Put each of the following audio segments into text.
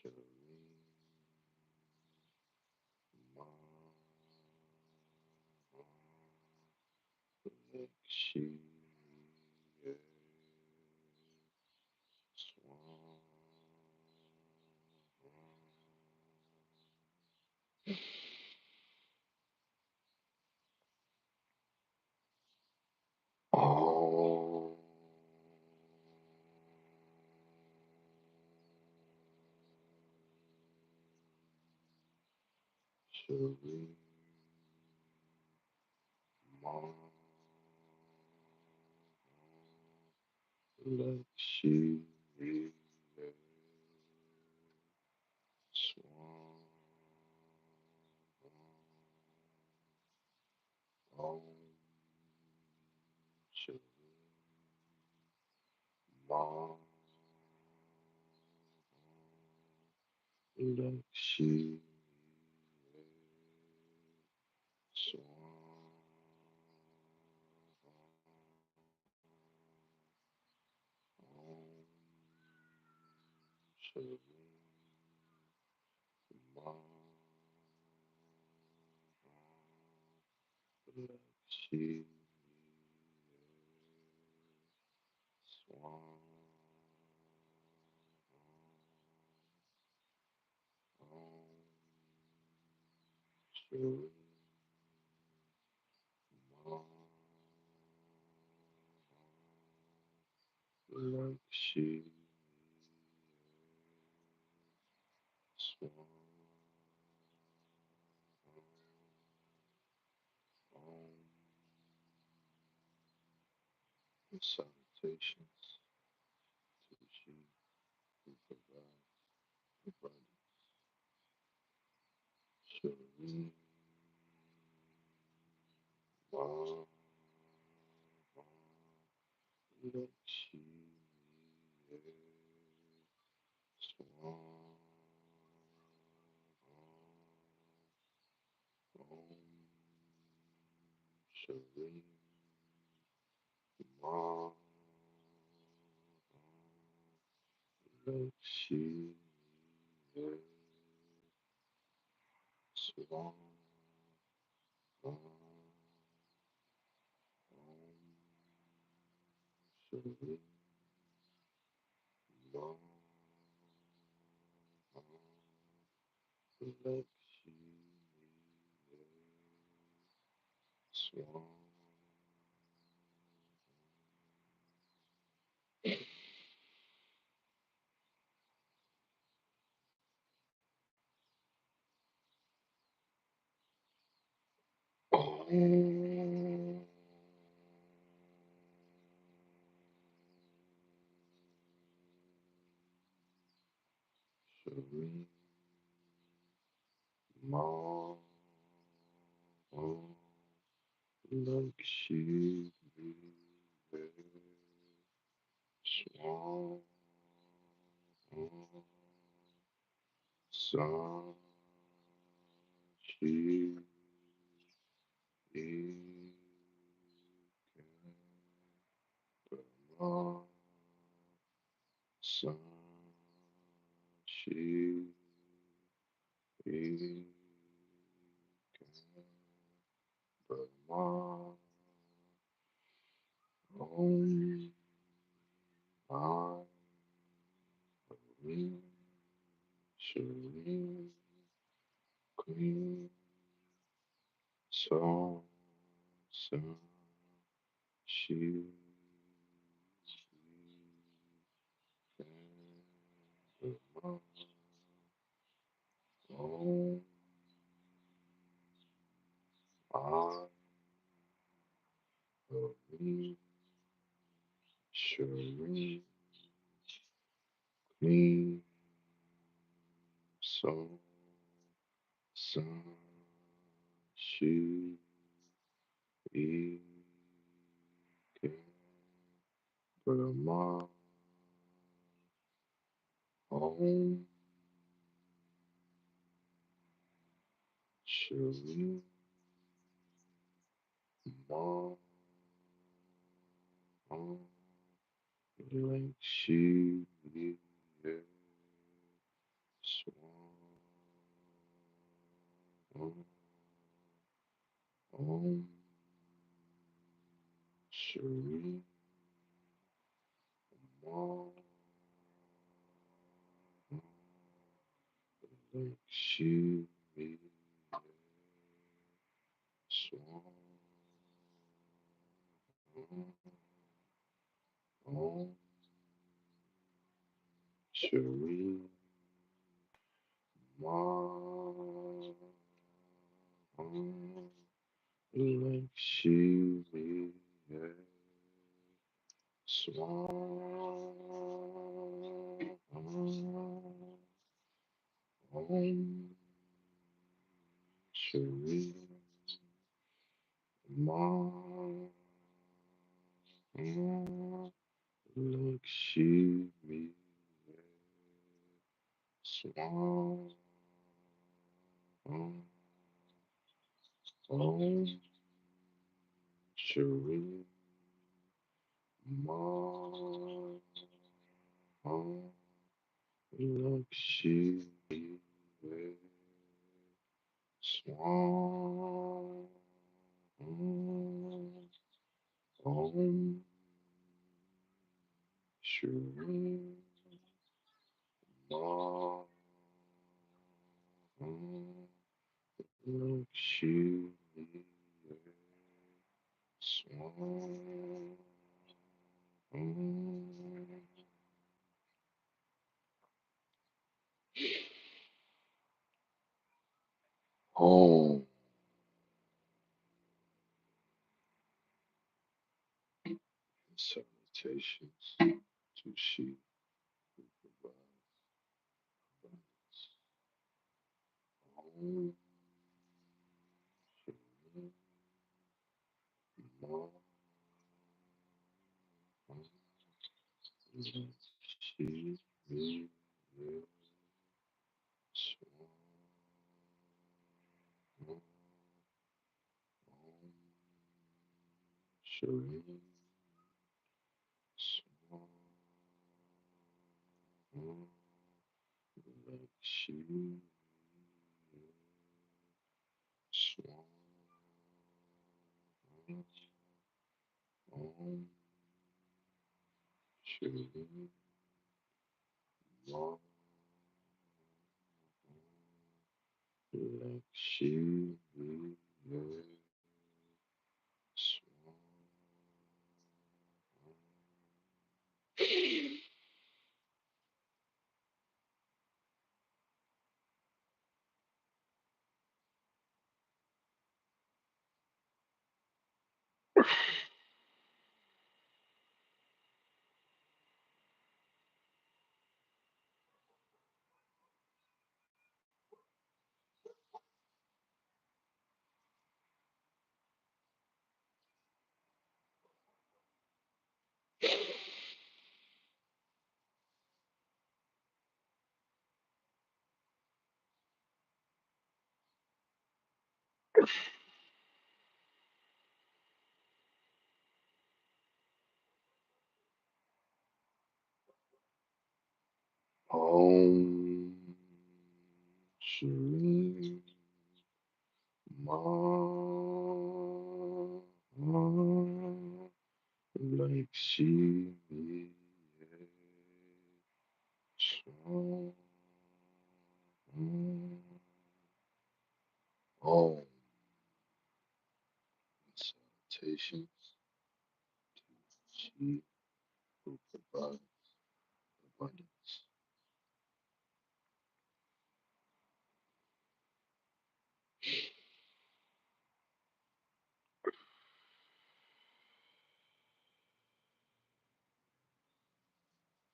Shalom, Ma, Lakshi, Swan. Om Shalom, Ma, Lakshi, Swan. Om Shalom, Ma, Lakshi, Swan. Om Shalom, Ma, Lakshi, Swan. Om Shalom, Ma, Lakshi, Swan. Om salutations to the She who provides abundance. Shalom, Ma, Lakshi, Swan. Om Shalom, Ma, Lakshi, Swan. Om Shalom, Ma, Lakshi, Swan. Om Shalom, Ma, Lakshi, Swan. San, Shi, E, Brahma, San, Shi, E, Brahma, Om, I, Rim, Shri, Queen, Song, San, Shi, Brahma, Om, I, Rim, Shri, Queen, Song, San, Shi, E, Brahma, Om, Shri, Ma, Om, Lakshi, Om, Om Shri Om Lakshmi Swan Om Shri Om Lakshmi Swan Om Shri Om Lakshmi Swan Om Shri Om Lakshmi Swan Om Shri Om Lakshmi Swan Om salutations to she who provides abundance. Om Shri Om Lakshmi Swan Om Shri Swan Lakshmi Swan Om Shri Om Lakshmi Swan Om Shri Om Lakshmi Swan Om salutations to she who provides abundance.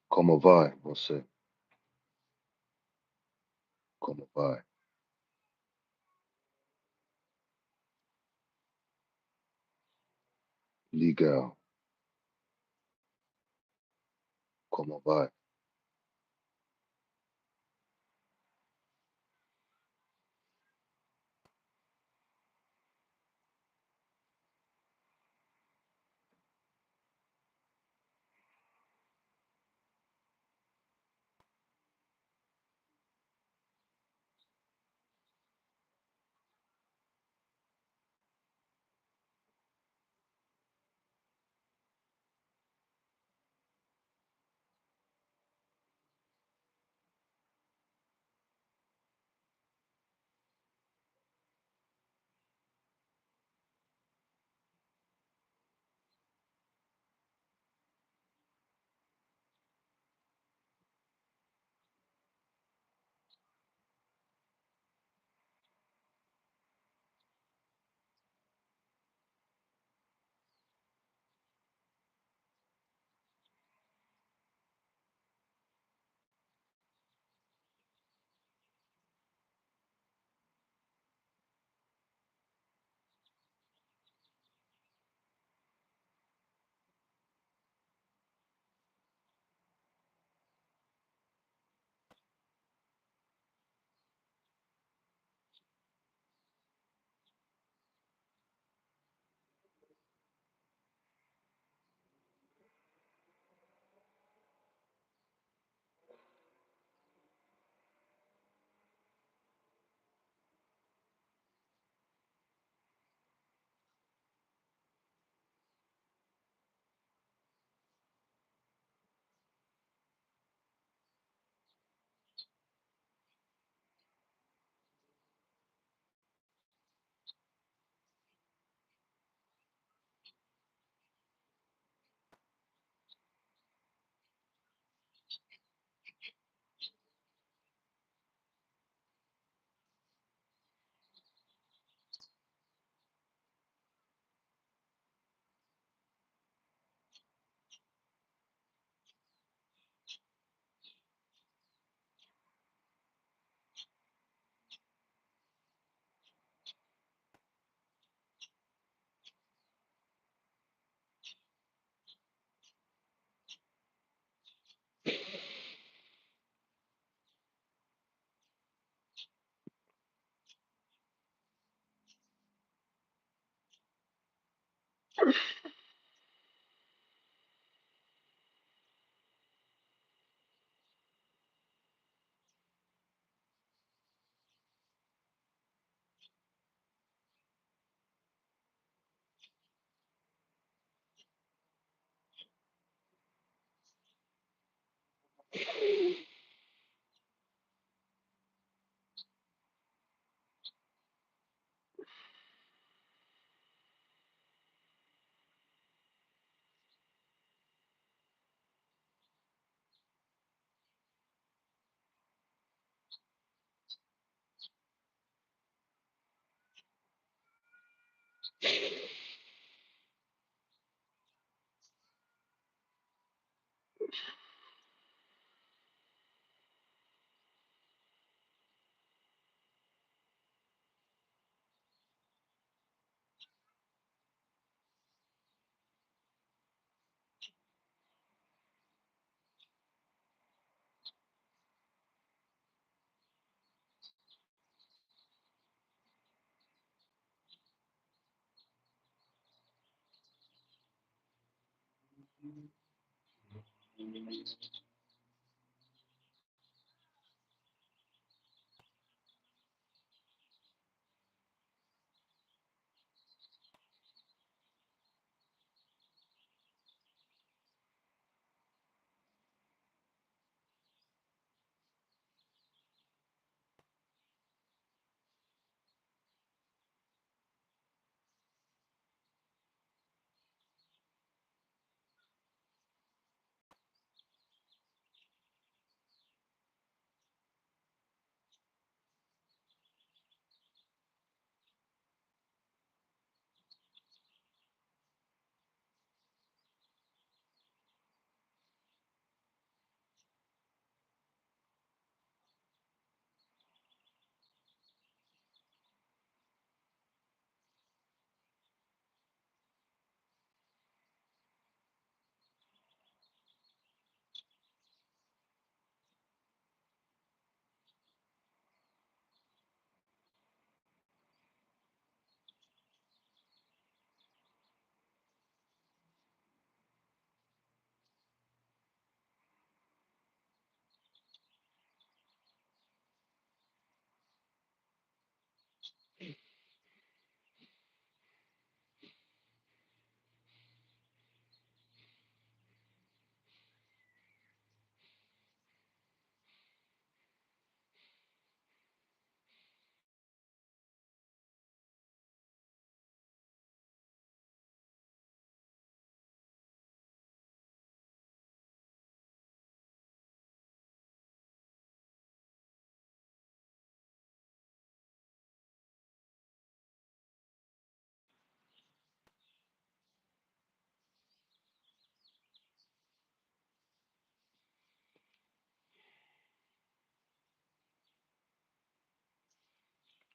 Como vai, você? Como vai? Legal. Como vai?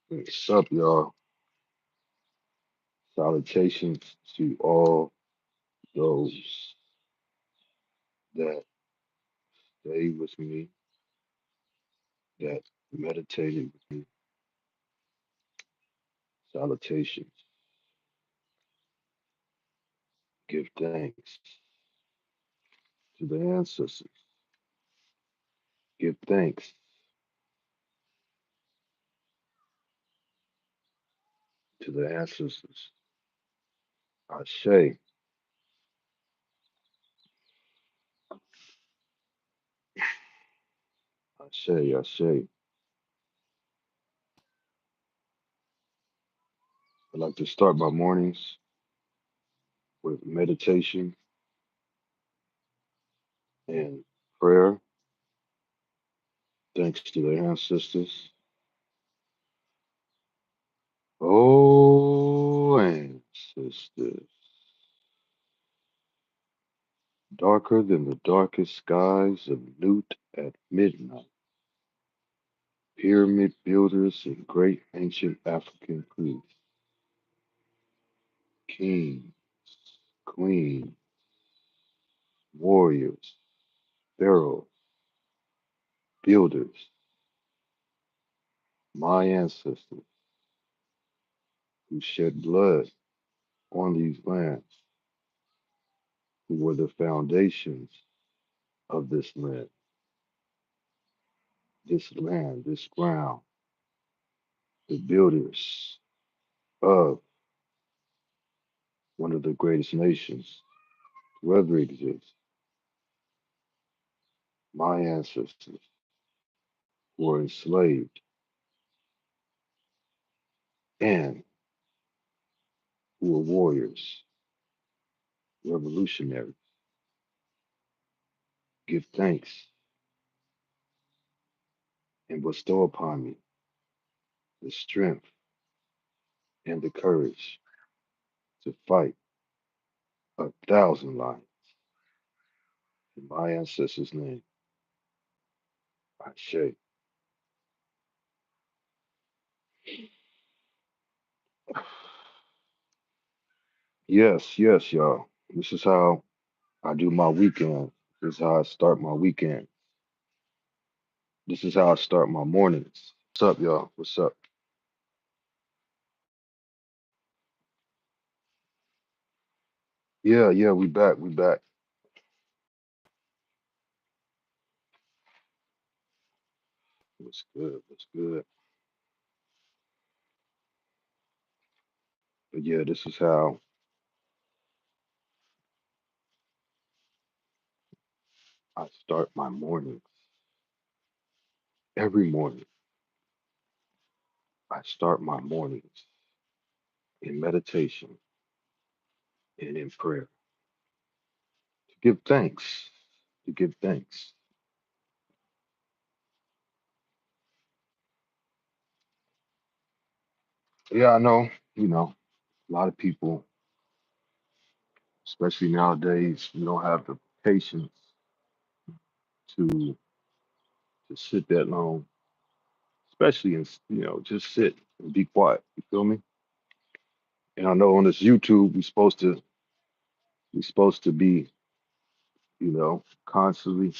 What's up, y'all? Salutations to all those that stay with me, that meditated with me. Salutations. Give thanks to the ancestors. Give thanks to the ancestors. Ashe, Ashe, Ashe. I like to start my mornings with meditation and prayer. Thanks to the ancestors. Oh, ancestors. Darker than the darkest skies of Nut at midnight. Pyramid builders and great ancient African priests. Kings, queens, warriors, pharaohs, builders. My ancestors who shed blood on these lands. who were the foundations of this land, this ground, the builders of one of the greatest nations to ever exist. My ancestors were enslaved and who were warriors, revolutionaries. Give thanks and bestow upon me the strength and the courage to fight 1,000 lions. In my ancestors' name, I say, yes, yes, y'all. This is how I do my weekend. This is how I start my weekend. This is how I start my mornings. What's up, y'all? What's up? Yeah, yeah, we back. We back. What's good? What's good? But yeah, this is how I start my mornings. Every morning, I start my mornings in meditation and in prayer to give thanks. To give thanks. Yeah, I know, a lot of people, especially nowadays, you don't have the patience to to sit that long, especially in, just sit and be quiet. You feel me? And I know on this YouTube, we supposed to be, constantly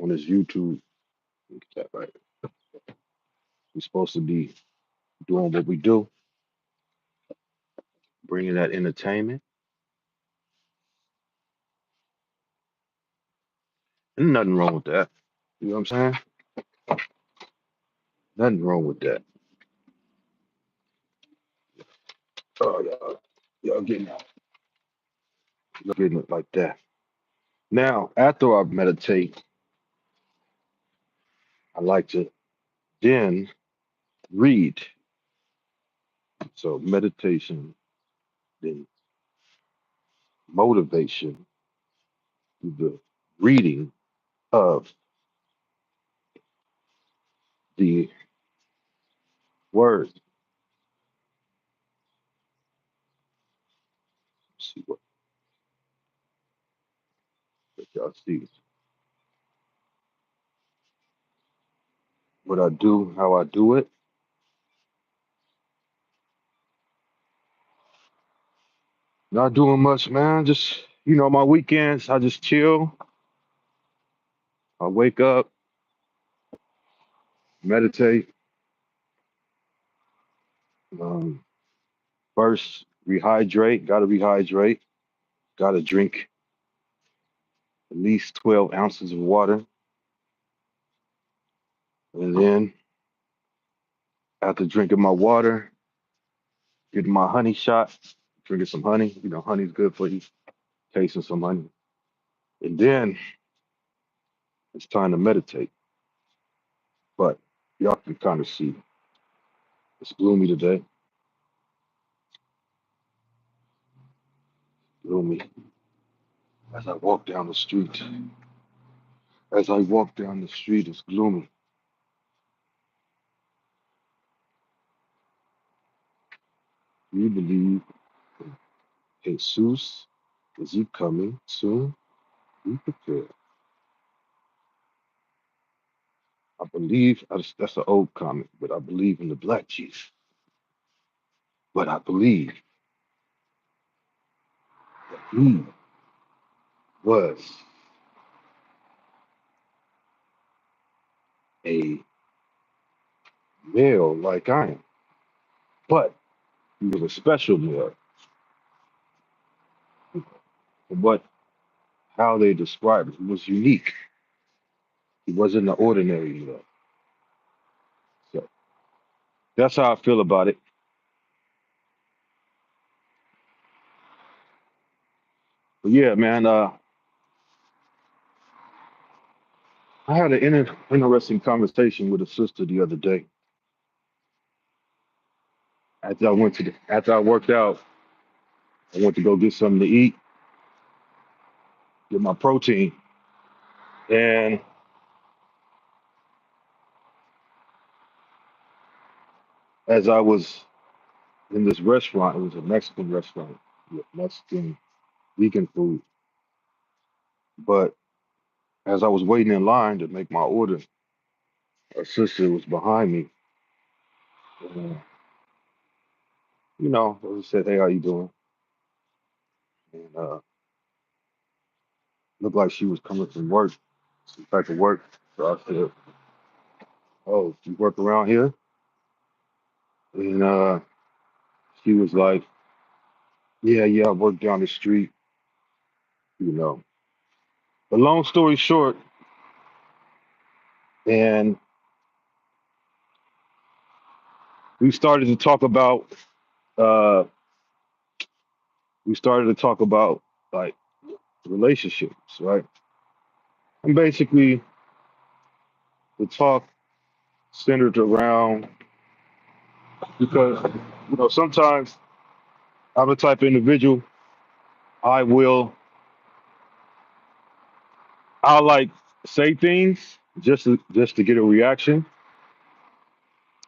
on this YouTube. Get that right. We're supposed to be doing what we do, bringing that entertainment. And nothing wrong with that. You know what I'm saying? Nothing wrong with that. Oh, y'all getting it like that. Now, after I meditate, I like to then read. So meditation, then motivation through the reading of the word. See what y'all see. What I do, how I do it. Not doing much, man. Just, my weekends, I just chill. I wake up, meditate. Um, First, rehydrate. Got to rehydrate. Got to drink at least 12 ounces of water. And then, after drinking my water, getting my honey shot, drinking some honey. Honey's good for you. Tasting some honey. And then it's time to meditate. But y'all can kind of see it's gloomy today. Gloomy. As I walk down the street, it's gloomy. Do you believe Jesus is he coming soon? Be prepared. I believe that's an old comment, but I believe in the black Jesus. But I believe that he was a male like I am, but he was a special male. But how they described it, was unique. It wasn't the ordinary, you know. So that's how I feel about it. But yeah, man, I had an interesting conversation with a sister the other day. After I worked out, I went to go get something to eat, get my protein. And as I was in this restaurant, it was a Mexican restaurant with Mexican vegan food. But as I was waiting in line to make my order, a sister was behind me. And, I just said, "Hey, how you doing?" And looked like she was coming from work, some type of work. So I said, "Oh, you work around here?" And she was like, "Yeah, yeah, I work down the street, you know." But long story short, and we started to talk about uh we started to talk about like relationships, right? And basically the talk centered around because sometimes I'm the type of individual I will I'll like say things just to get a reaction.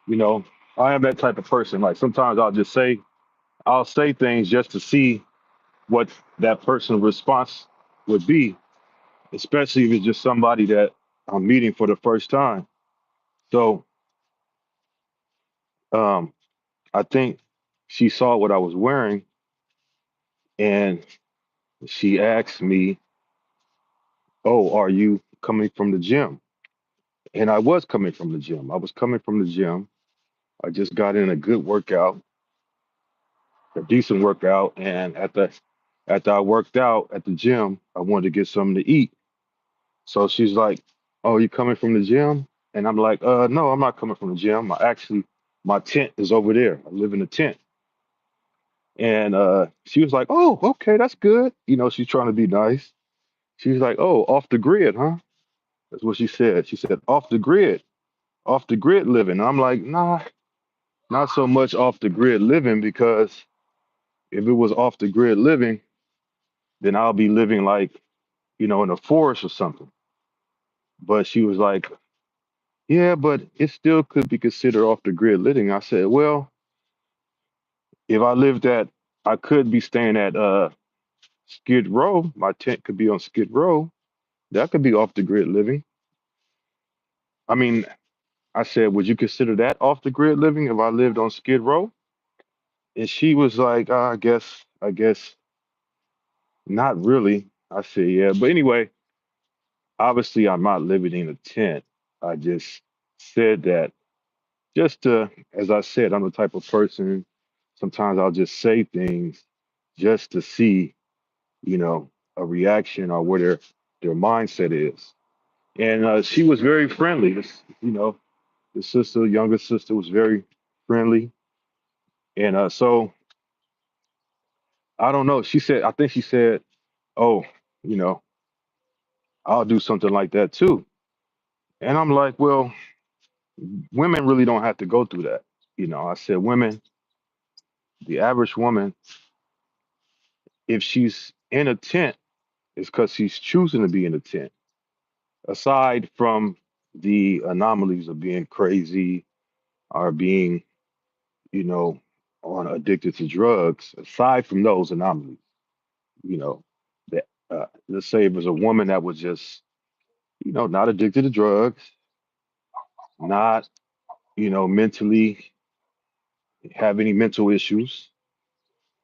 You know, I am that type of person. Like sometimes I'll say things just to see what that person's response would be, especially if it's just somebody that I'm meeting for the first time. So um, I think she saw what I was wearing and she asked me, "Oh, are you coming from the gym?" And I was coming from the gym. I was coming from the gym. I just got in a good workout, a decent workout, and after I worked out at the gym, I wanted to get something to eat. So she's like, "Oh, you coming from the gym?" And I'm like, no, I'm not coming from the gym. My tent is over there. I live in a tent." And she was like, "Oh, okay, that's good." She's trying to be nice. She's like, "Oh, off the grid, huh?" That's what she said. She said, off the grid living." I'm like, "Nah, not so much off the grid living, because if it was off the grid living, then I'll be living like, in a forest or something." But she was like, "Yeah, but it still could be considered off the grid living." I said, "Well, if I lived at, I could be staying at Skid Row. My tent could be on Skid Row. That could be off the grid living." I mean, I said, "Would you consider that off the grid living if I lived on Skid Row?" And she was like, I guess not really." I said, "Yeah." But anyway, obviously I'm not living in a tent. I just said that just to, as I said, I'm the type of person, sometimes I'll just say things just to see, you know, a reaction or where their mindset is. And she was very friendly. The sister, younger sister, was very friendly. And so I don't know. I think she said, "Oh, you know, I'll do something like that too." And I'm like, "Well, women really don't have to go through that." I said, the average woman, if she's in a tent, it's because she's choosing to be in a tent. Aside from the anomalies of being crazy or being, you know, on addicted to drugs, aside from those anomalies, you know, that let's say it was a woman that was just, not addicted to drugs, not, mentally have any mental issues,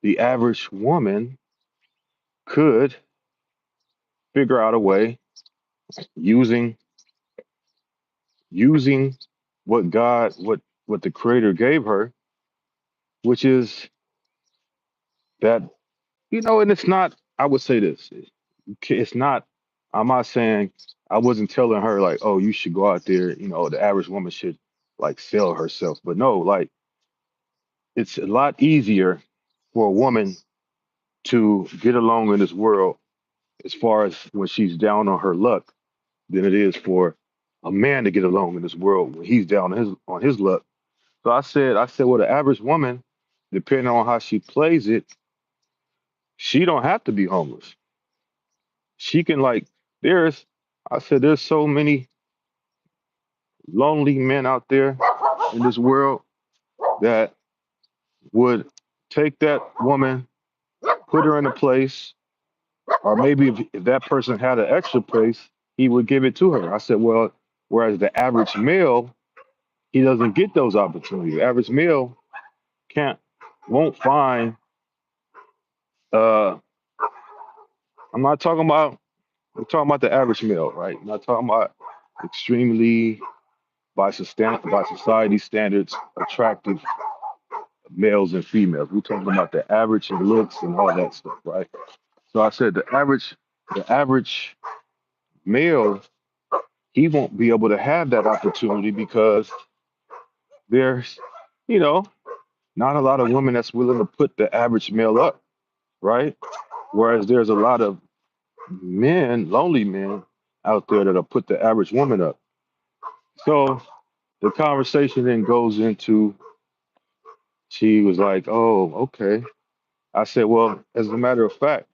the average woman could figure out a way using using what the creator gave her, which is that, and it's not. I would say this. It's not, I'm not saying, I wasn't telling her like, oh, you should go out there, the average woman should like sell herself. But no, like it's a lot easier for a woman to get along in this world as far as when she's down on her luck than it is for a man to get along in this world when he's down on his luck. So I said, well, the average woman, depending on how she plays it, she don't have to be homeless. She can like there's I said there's so many lonely men out there in this world that would take that woman, put her in a place, or maybe if that person had an extra place, he would give it to her. I said, well, whereas the average male, he doesn't get those opportunities. The average male can't, won't find. Uh, I'm not talking about. I'm talking about the average male, right? I'm not talking about extremely by society standards attractive males and females. We're talking about the average in looks and all that stuff, right? So I said the average male, he won't be able to have that opportunity because there's, you know, not a lot of women that's willing to put the average male up, right? Whereas there's a lot of men, lonely men out there that'll put the average woman up. So the conversation then goes into, she was like, oh, okay. I said, well, as a matter of fact,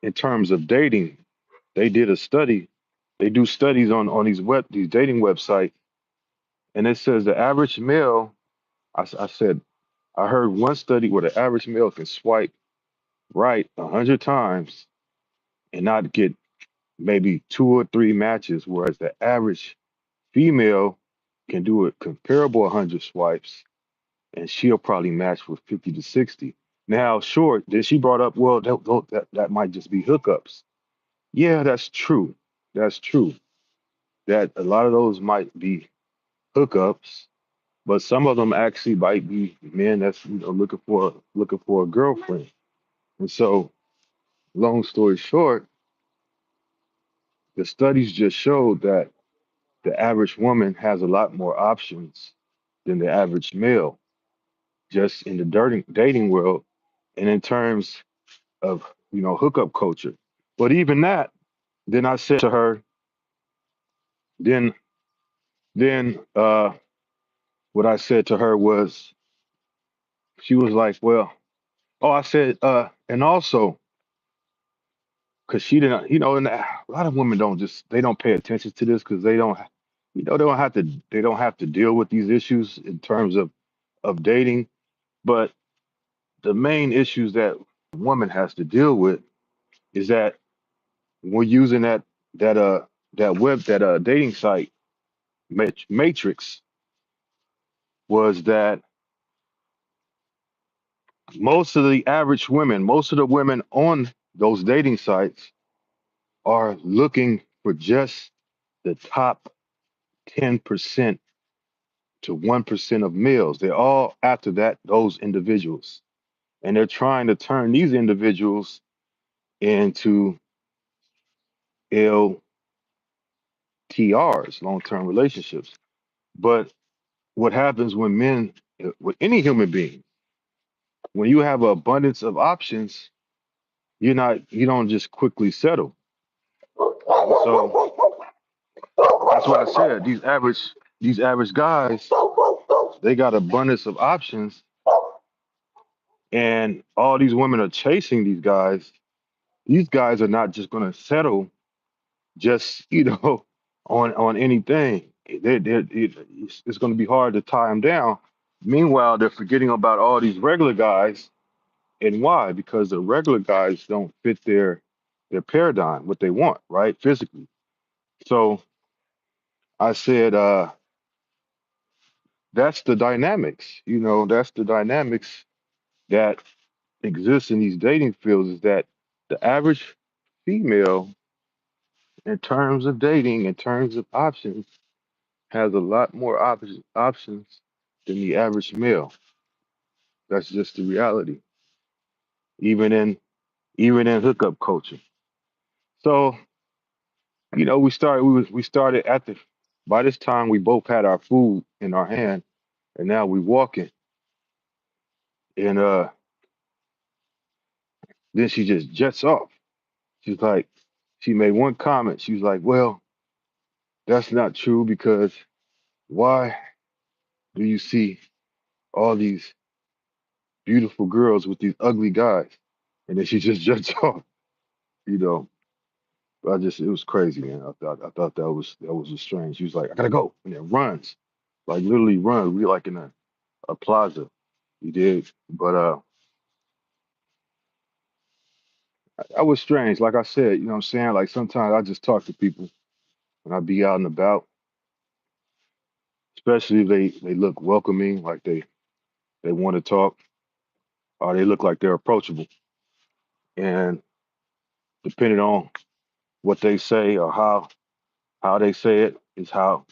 in terms of dating, they did a study. They do studies on these dating websites, and it says the average male. I said I heard one study where the average male can swipe right 100 times and not get maybe two or three matches, whereas the average female can do it comparable 100 swipes, and she'll probably match with 50 to 60. Now, sure, then she brought up, well, that might just be hookups. Yeah, that's true. That's true. That a lot of those might be hookups, but some of them actually might be men that's looking for a girlfriend. And so, long story short, the studies just showed that the average woman has a lot more options than the average male, just in the dating world, and in terms of hookup culture. But even that, then I said to her, then then what I said to her was, she was like, well, oh, I said, and also, because she didn't, and a lot of women they don't pay attention to this because they don't have to deal with these issues in terms of dating. But the main issues that a woman has to deal with is that we're using that uh that dating site Matrix, was that most of the women on those dating sites are looking for just the top 10% to 1% of males. They're all after those individuals. And they're trying to turn these individuals into LTRs, long term relationships. But what happens when men, with any human being, when you have an abundance of options, you don't just quickly settle. So that's what I said. These average guys, they got abundance of options, and all these women are chasing these guys. These guys are not just going to settle just on anything. It's going to be hard to tie them down. Meanwhile, they're forgetting about all these regular guys, and why? Because the regular guys don't fit their paradigm, what they want, right? Physically. So I said, that's the dynamics. That's the dynamics that exists in these dating fields. Is that the average female, in terms of dating, in terms of options, has a lot more options than the average male. That's just the reality. Even in even in hookup culture. So, we started at the by this time we both had our food in our hand, and now we walking. And then she just jets off. She's like, she made one comment. She was like, "Well, that's not true because why do you see all these beautiful girls with these ugly guys?" And then she just jets off. You know, it was crazy, man. I thought that was strange. She was like, "I gotta go," and then runs, like literally run. We like in a plaza. You did, but that was strange. Like I said, you know what I'm saying? Like sometimes I just talk to people when I be out and about, especially if they look welcoming, like they want to talk, or they look like they're approachable. And depending on what they say or how they say it is how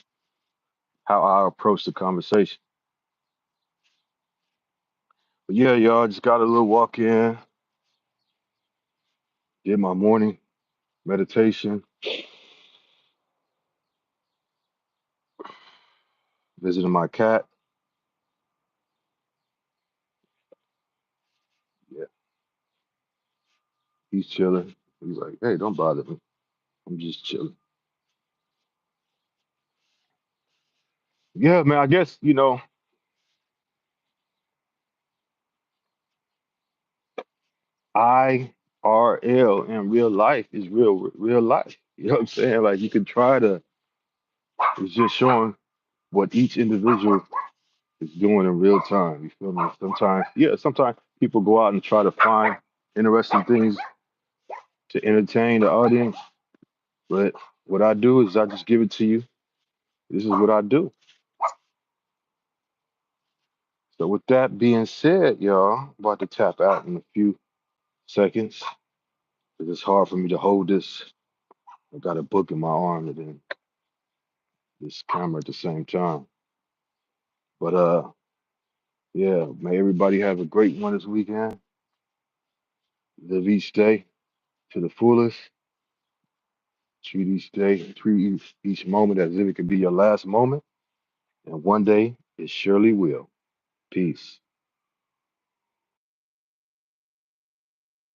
I approach the conversation. But yeah, y'all just got a little walk in, did my morning meditation, visited my cat. Yeah, he's chilling. He's like, "Hey, don't bother me. I'm just chilling." Yeah, man. I guess IRL in real life is real life. You know what I'm saying? Like you can try to. It's just showing what each individual is doing in real time. You feel me? Sometimes people go out and try to find interesting things to entertain the audience. But what I do is I just give it to you. This is what I do. So with that being said, y'all, I'm about to tap out in a few seconds. 'Cause it's hard for me to hold this. I got a book in my arm and then this camera at the same time. But yeah, may everybody have a great one this weekend. Live each day to the fullest. Treat each moment as if it could be your last moment. And one day it surely will. Peace.